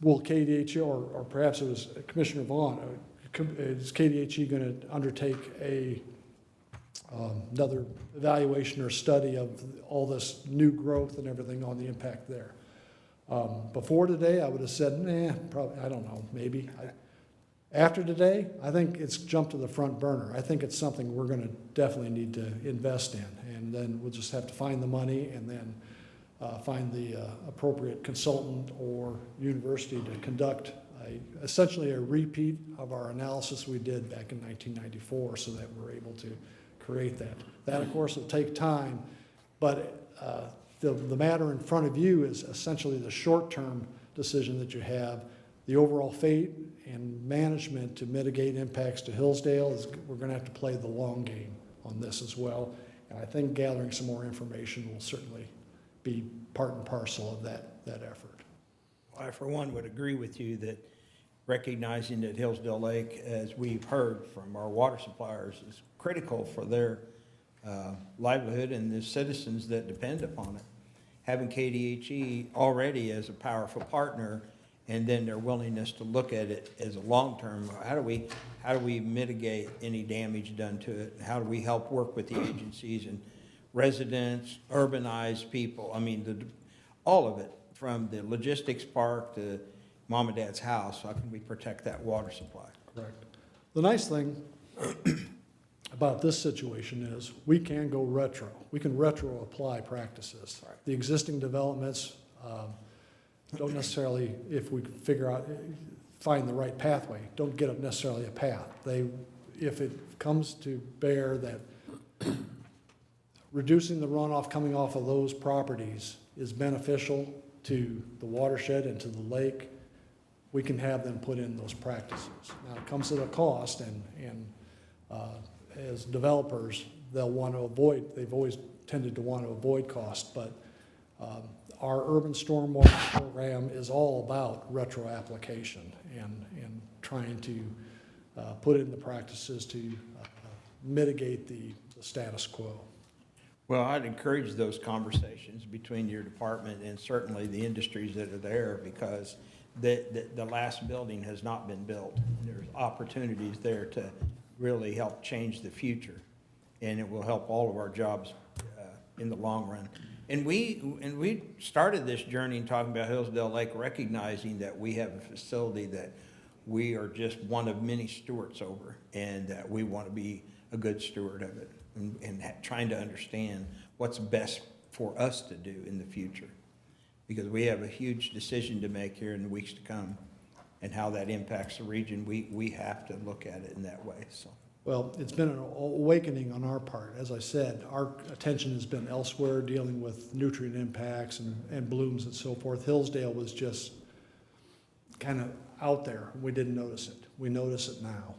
will KDHE, or perhaps it was Commissioner Vaughn, is KDHE going to undertake another evaluation or study of all this new growth and everything on the impact there? Before today, I would have said, nah, probably, I don't know, maybe. After today, I think it's jumped to the front burner. I think it's something we're going to definitely need to invest in, and then we'll just have to find the money and then find the appropriate consultant or university to conduct essentially a repeat of our analysis we did back in 1994 so that we're able to create that. That, of course, will take time, but the matter in front of you is essentially the short-term decision that you have. The overall fate and management to mitigate impacts to Hillsdale is we're going to have to play the long game on this as well. And I think gathering some more information will certainly be part and parcel of that effort. Well, I, for one, would agree with you that recognizing that Hillsdale Lake, as we've heard from our water suppliers, is critical for their livelihood and the citizens that depend upon it. Having KDHE already as a powerful partner, and then their willingness to look at it as a long-term, how do we mitigate any damage done to it? How do we help work with the agencies and residents, urbanized people? I mean, all of it, from the logistics park to mom and dad's house. How can we protect that water supply? Correct. The nice thing about this situation is we can go retro. We can retro apply practices. Right. The existing developments don't necessarily, if we find the right pathway, don't get up necessarily a path. If it comes to bear that reducing the runoff coming off of those properties is beneficial to the watershed and to the lake, we can have them put in those practices. Now, it comes at a cost, and as developers, they've always tended to want to avoid cost, but our urban stormwater program is all about retro application and trying to put in the practices to mitigate the status quo. Well, I'd encourage those conversations between your department and certainly the industries that are there, because the last building has not been built. There's opportunities there to really help change the future, and it will help all of our jobs in the long run. And we started this journey in talking about Hillsdale Lake, recognizing that we have a facility that we are just one of many stewards over, and that we want to be a good steward of it, and trying to understand what's best for us to do in the future. Because we have a huge decision to make here in the weeks to come, and how that impacts the region. We have to look at it in that way. So. Well, it's been an awakening on our part. As I said, our attention has been elsewhere, dealing with nutrient impacts and blooms and so forth. Hillsdale was just kind of out there. We didn't notice it. We notice it now.